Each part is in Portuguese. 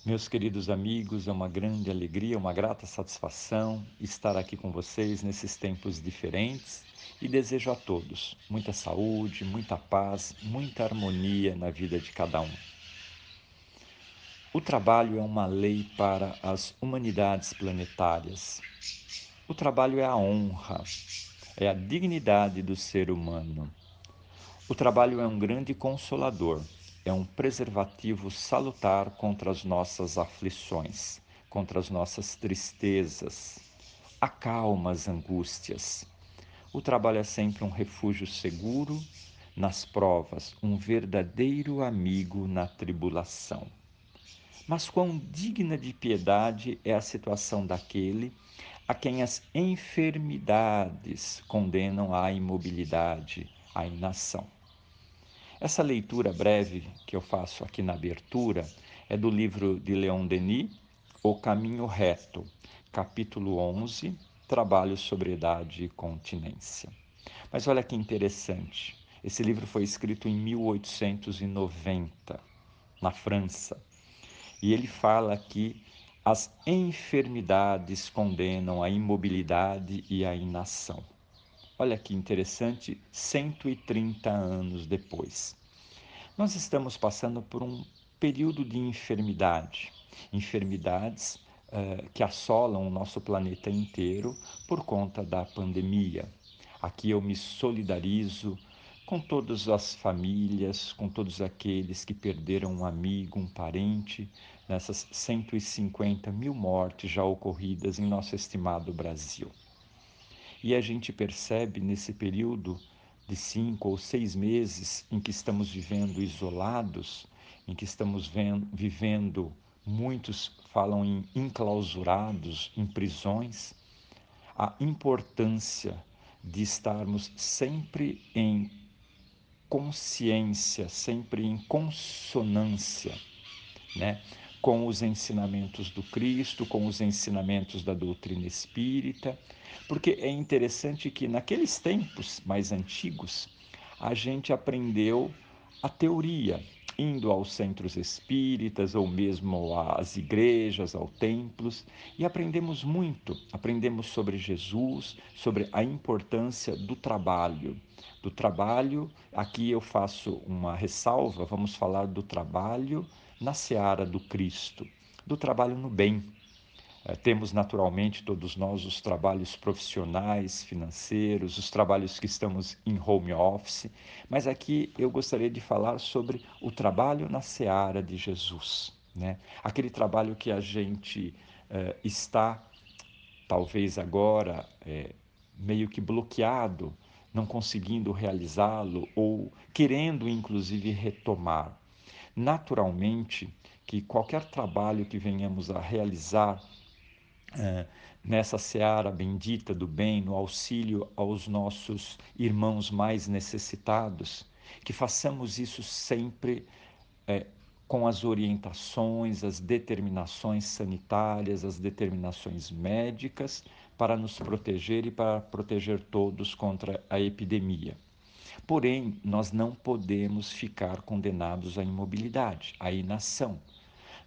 Meus queridos amigos, é uma grande alegria, uma grata satisfação estar aqui com vocês nesses tempos diferentes e desejo a todos muita saúde, muita paz, muita harmonia na vida de cada um. O trabalho é uma lei para as humanidades planetárias. O trabalho é a honra, é a dignidade do ser humano. O trabalho é um grande consolador, é um preservativo salutar contra as nossas aflições, contra as nossas tristezas, acalma as angústias. O trabalho é sempre um refúgio seguro nas provas, um verdadeiro amigo na tribulação. Mas quão digna de piedade é a situação daquele a quem as enfermidades condenam à imobilidade, à inação. Essa leitura breve que eu faço aqui na abertura é do livro de Leon Denis, O Caminho Reto, capítulo 11, Trabalho, Sobriedade e Continência. Mas olha que interessante, esse livro foi escrito em 1890, na França, e ele fala que as enfermidades condenam a imobilidade e a inação. Olha que interessante, 130 anos depois. Nós estamos passando por um período de enfermidades que assolam o nosso planeta inteiro por conta da pandemia. Aqui eu me solidarizo com todas as famílias, com todos aqueles que perderam um amigo, um parente, nessas 150 mil mortes já ocorridas em nosso estimado Brasil. E a gente percebe nesse período de 5 ou 6 meses em que estamos vivendo isolados, em que estamos vivendo, muitos falam em enclausurados, em prisões, a importância de estarmos sempre em consciência, sempre em consonância, né? Com os ensinamentos do Cristo, com os ensinamentos da doutrina espírita, porque é interessante que naqueles tempos mais antigos a gente aprendeu a teoria, indo aos centros espíritas ou mesmo às igrejas, aos templos, e aprendemos sobre Jesus, sobre a importância do trabalho. Do trabalho, aqui eu faço uma ressalva, vamos falar do trabalho na seara do Cristo, do trabalho no bem. Temos naturalmente todos nós os trabalhos profissionais, financeiros, os trabalhos que estamos em home office, mas aqui eu gostaria de falar sobre o trabalho na seara de Jesus, né? Aquele trabalho que a gente está, talvez agora, meio que bloqueado, não conseguindo realizá-lo ou querendo inclusive retomar. Naturalmente que qualquer trabalho que venhamos a realizar nessa seara bendita do bem, no auxílio aos nossos irmãos mais necessitados, que façamos isso sempre com as orientações, as determinações sanitárias, as determinações médicas para nos proteger e para proteger todos contra a epidemia. Porém, nós não podemos ficar condenados à imobilidade, à inação.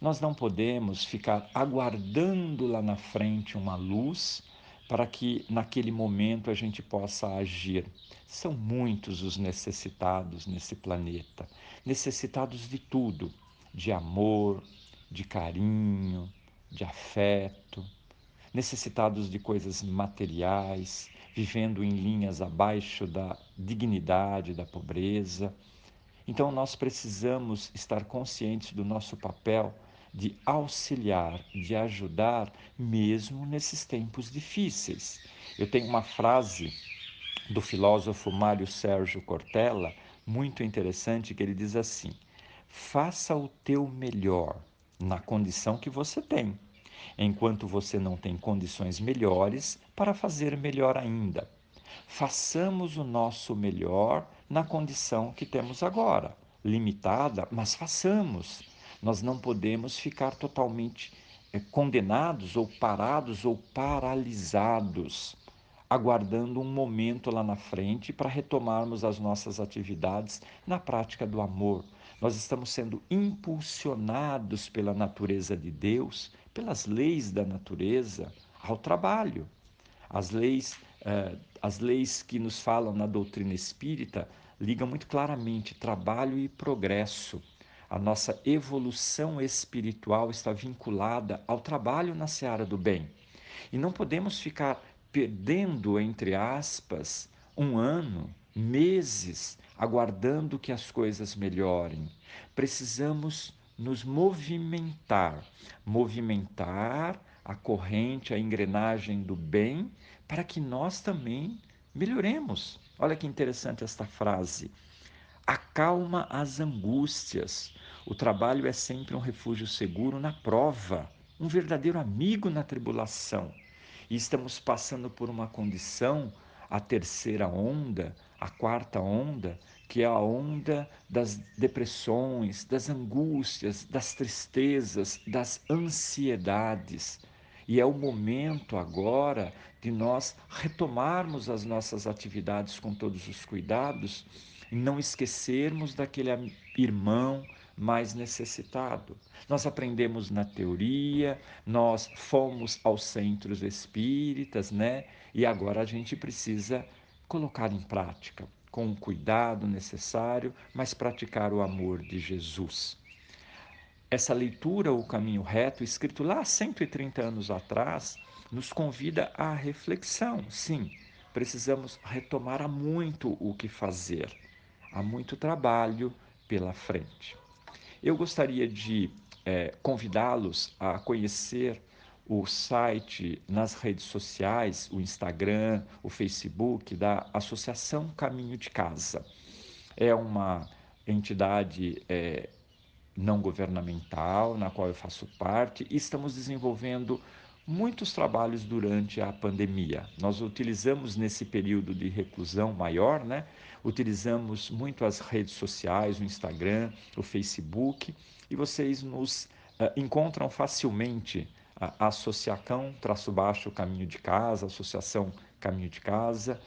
Nós não podemos ficar aguardando lá na frente uma luz para que naquele momento a gente possa agir. São muitos os necessitados nesse planeta, necessitados de tudo, de amor, de carinho, de afeto, necessitados de coisas materiais, vivendo em linhas abaixo da dignidade, da pobreza. Então, nós precisamos estar conscientes do nosso papel de auxiliar, de ajudar, mesmo nesses tempos difíceis. Eu tenho uma frase do filósofo Mário Sérgio Cortella, muito interessante, que ele diz assim: faça o teu melhor na condição que você tem, enquanto você não tem condições melhores para fazer melhor ainda. Façamos o nosso melhor na condição que temos agora, limitada, mas façamos. Nós não podemos ficar totalmente condenados ou parados ou paralisados, aguardando um momento lá na frente para retomarmos as nossas atividades na prática do amor, Nós estamos sendo impulsionados pela natureza de Deus, pelas leis da natureza, ao trabalho. As leis que nos falam na doutrina espírita ligam muito claramente trabalho e progresso. A nossa evolução espiritual está vinculada ao trabalho na seara do bem. E não podemos ficar perdendo, entre aspas, um ano, meses, aguardando que as coisas melhorem. Precisamos nos movimentar a corrente, a engrenagem do bem, para que nós também melhoremos. Olha que interessante esta frase. Acalma as angústias. O trabalho é sempre um refúgio seguro na prova, um verdadeiro amigo na tribulação. E estamos passando por uma condição, a terceira onda, a quarta onda, que é a onda das depressões, das angústias, das tristezas, das ansiedades. E é o momento agora de nós retomarmos as nossas atividades com todos os cuidados e não esquecermos daquele irmão mais necessitado. Nós aprendemos na teoria, nós fomos aos centros espíritas, né? E agora a gente precisa colocar em prática, com o cuidado necessário, mas praticar o amor de Jesus. Essa leitura, O Caminho Reto, escrito lá há 130 anos atrás, nos convida à reflexão. Sim, precisamos retomar há muito o que fazer, há muito trabalho pela frente. Eu gostaria de convidá-los a conhecer o site nas redes sociais, o Instagram, o Facebook da Associação Caminho de Casa. É uma entidade não governamental, na qual eu faço parte, e estamos desenvolvendo muitos trabalhos durante a pandemia. Nós utilizamos nesse período de reclusão maior, né? Utilizamos muito as redes sociais, o Instagram, o Facebook, e vocês nos encontram facilmente a Associação Caminho de Casa, Associação Caminho de Casa,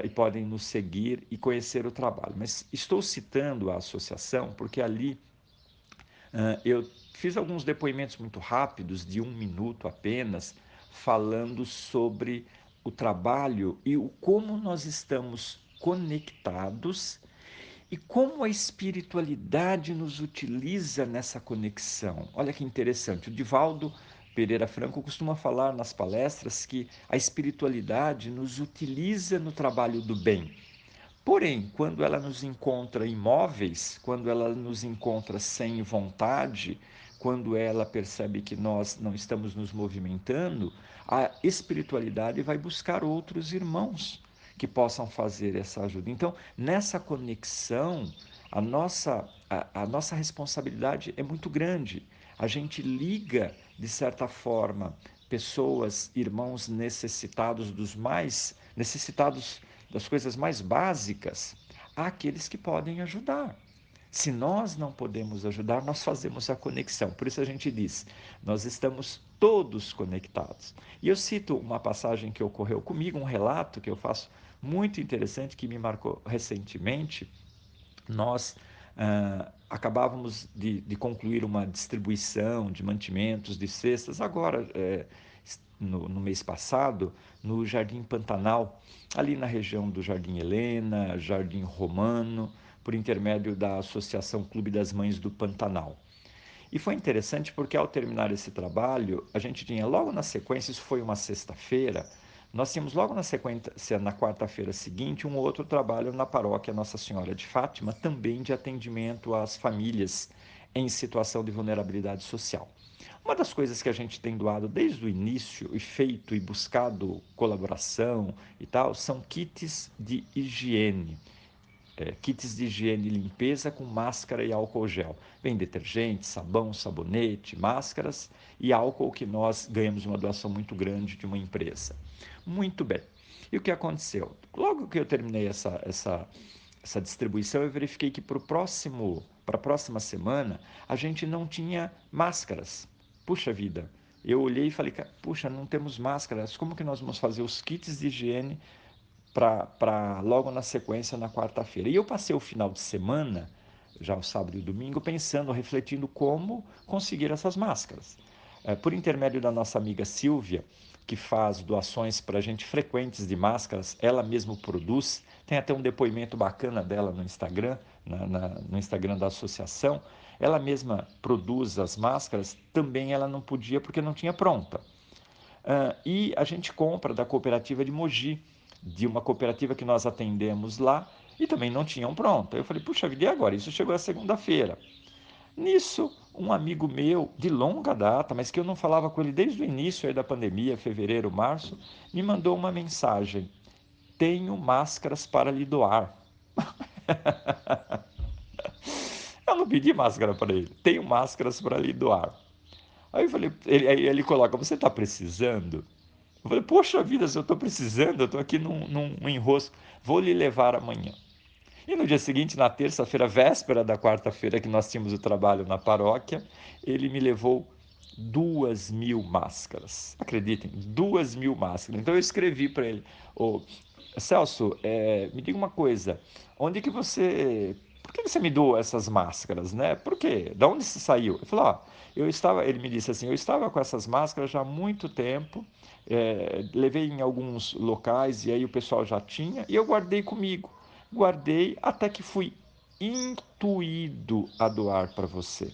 e podem nos seguir e conhecer o trabalho. Mas estou citando a associação porque ali eu fiz alguns depoimentos muito rápidos, de 1 minuto apenas, falando sobre o trabalho e o como nós estamos conectados e como a espiritualidade nos utiliza nessa conexão. Olha que interessante, o Divaldo Pereira Franco costuma falar nas palestras que a espiritualidade nos utiliza no trabalho do bem. Porém, quando ela nos encontra imóveis, quando ela nos encontra sem vontade, quando ela percebe que nós não estamos nos movimentando, a espiritualidade vai buscar outros irmãos que possam fazer essa ajuda. Então, nessa conexão, a nossa responsabilidade é muito grande. A gente liga, de certa forma, pessoas, irmãos necessitados dos mais necessitados das coisas mais básicas àqueles que podem ajudar. Se nós não podemos ajudar, nós fazemos a conexão. Por isso a gente diz, nós estamos todos conectados. E eu cito uma passagem que ocorreu comigo, um relato que eu faço muito interessante, que me marcou recentemente. Nós acabávamos de concluir uma distribuição de mantimentos, de cestas, agora, no mês passado, no Jardim Pantanal, ali na região do Jardim Helena, Jardim Romano, por intermédio da Associação Clube das Mães do Pantanal. E foi interessante porque ao terminar esse trabalho, a gente tinha logo na sequência, isso foi uma sexta-feira, nós tínhamos logo na sequência, na quarta-feira seguinte, um outro trabalho na paróquia Nossa Senhora de Fátima, também de atendimento às famílias em situação de vulnerabilidade social. Uma das coisas que a gente tem doado desde o início e feito e buscado colaboração e tal, são kits de higiene. Kits de higiene e limpeza com máscara e álcool gel. Vem detergente, sabão, sabonete, máscaras e álcool, que nós ganhamos uma doação muito grande de uma empresa. Muito bem. E o que aconteceu? Logo que eu terminei essa distribuição, eu verifiquei que para a próxima semana a gente não tinha máscaras. Puxa vida, eu olhei e falei, puxa, não temos máscaras, como que nós vamos fazer os kits de higiene para logo na sequência, na quarta-feira? E eu passei o final de semana já o sábado e o domingo, pensando, refletindo como conseguir essas máscaras. Por intermédio da nossa amiga Silvia, que faz doações para a gente frequentes de máscaras, ela mesma produz, tem até um depoimento bacana dela no Instagram, no Instagram da associação, ela mesma produz as máscaras, também ela não podia porque não tinha pronta. E a gente compra da cooperativa de Mogi, de uma cooperativa que nós atendemos lá, e também não tinham pronta. Eu falei, puxa vida, e agora? Isso chegou a segunda-feira. Nisso, um amigo meu, de longa data, mas que eu não falava com ele desde o início aí da pandemia, fevereiro, março, me mandou uma mensagem: tenho máscaras para lhe doar. Eu não pedi máscara para ele, tenho máscaras para lhe doar. Aí eu falei, ele coloca, você está precisando? Eu falei, poxa vida, se eu estou precisando, eu estou aqui num enrosco, vou lhe levar amanhã. E no dia seguinte, na terça-feira, véspera da quarta-feira que nós tínhamos o trabalho na paróquia, ele me levou 2.000 máscaras. Acreditem, 2.000 máscaras. Então eu escrevi para ele, ô, Celso, me diga uma coisa, onde que você... Por que você me doou essas máscaras, né? Por quê? Da onde você saiu? Ele falou, ele me disse assim, eu estava com essas máscaras já há muito tempo, levei em alguns locais e aí o pessoal já tinha, e eu guardei comigo. Guardei até que fui intuído a doar para você.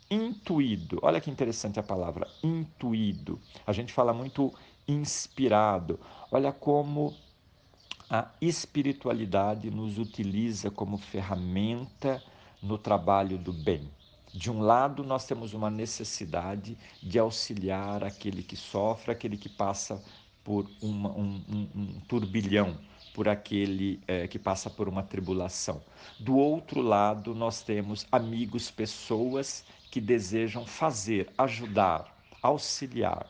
Intuído. Olha que interessante a palavra, intuído. A gente fala muito inspirado. Olha como a espiritualidade nos utiliza como ferramenta no trabalho do bem. De um lado, nós temos uma necessidade de auxiliar aquele que sofre, aquele que passa por um turbilhão, por aquele que passa por uma tribulação. Do outro lado, nós temos amigos, pessoas que desejam fazer, ajudar, auxiliar.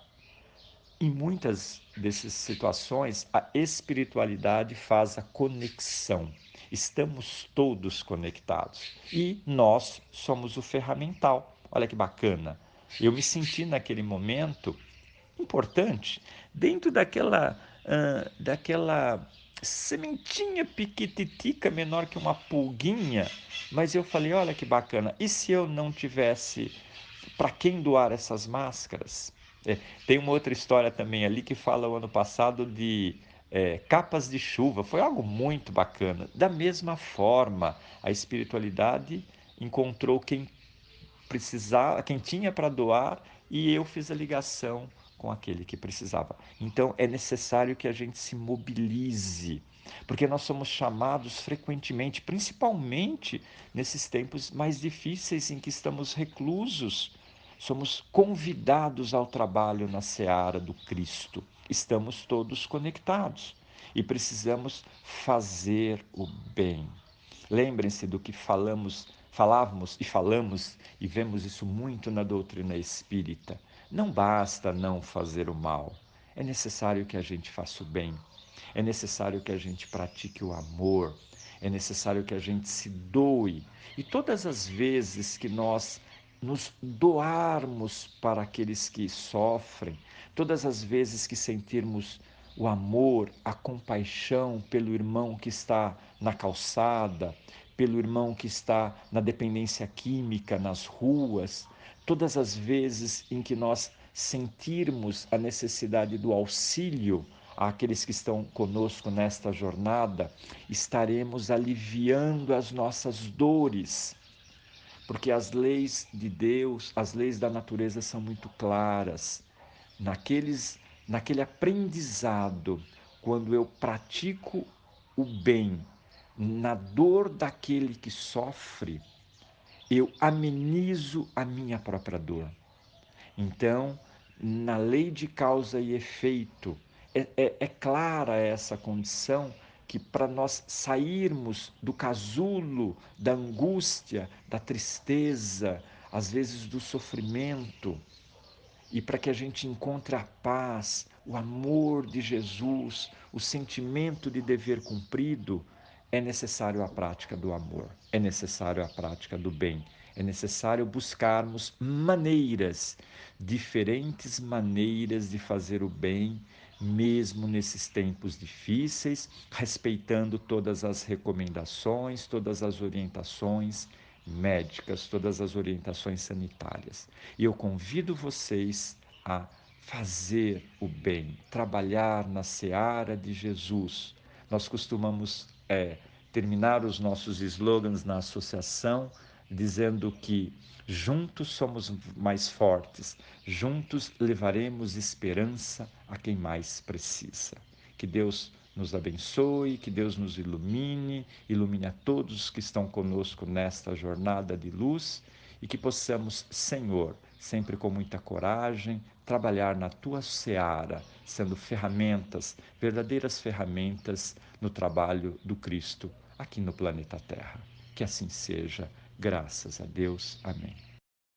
Em muitas dessas situações, a espiritualidade faz a conexão. Estamos todos conectados e nós somos o ferramental. Olha que bacana. Eu me senti naquele momento importante dentro daquela sementinha piquititica menor que uma pulguinha, mas eu falei, olha que bacana, e se eu não tivesse para quem doar essas máscaras? Tem uma outra história também ali que fala o ano passado de capas de chuva, foi algo muito bacana. Da mesma forma, a espiritualidade encontrou quem precisava, quem tinha para doar, e eu fiz a ligação com aquele que precisava. Então é necessário que a gente se mobilize, porque nós somos chamados frequentemente, principalmente nesses tempos mais difíceis em que estamos reclusos, somos convidados ao trabalho na seara do Cristo. Estamos todos conectados e precisamos fazer o bem. Lembrem-se do que falávamos e falamos e vemos isso muito na doutrina espírita. Não basta não fazer o mal, é necessário que a gente faça o bem, é necessário que a gente pratique o amor, é necessário que a gente se doe. E todas as vezes que nós nos doarmos para aqueles que sofrem, todas as vezes que sentirmos o amor, a compaixão pelo irmão que está na calçada, pelo irmão que está na dependência química, nas ruas, todas as vezes em que nós sentirmos a necessidade do auxílio àqueles que estão conosco nesta jornada, estaremos aliviando as nossas dores, porque as leis de Deus, as leis da natureza são muito claras. Naquele aprendizado, quando eu pratico o bem, na dor daquele que sofre, eu amenizo a minha própria dor. Então, na lei de causa e efeito, é clara essa condição que para nós sairmos do casulo da angústia, da tristeza, às vezes do sofrimento, e para que a gente encontre a paz, o amor de Jesus, o sentimento de dever cumprido, é necessário a prática do amor, é necessário a prática do bem, é necessário buscarmos maneiras, diferentes maneiras de fazer o bem, mesmo nesses tempos difíceis, respeitando todas as recomendações, todas as orientações médicas, todas as orientações sanitárias. E eu convido vocês a fazer o bem, trabalhar na seara de Jesus. Nós costumamos terminar os nossos slogans na associação dizendo que juntos somos mais fortes, juntos levaremos esperança a quem mais precisa. Que Deus nos abençoe, que Deus nos ilumine, ilumine a todos que estão conosco nesta jornada de luz e que possamos, Senhor, sempre com muita coragem, trabalhar na tua seara, sendo ferramentas, verdadeiras ferramentas no trabalho do Cristo aqui no planeta Terra. Que assim seja, graças a Deus. Amém.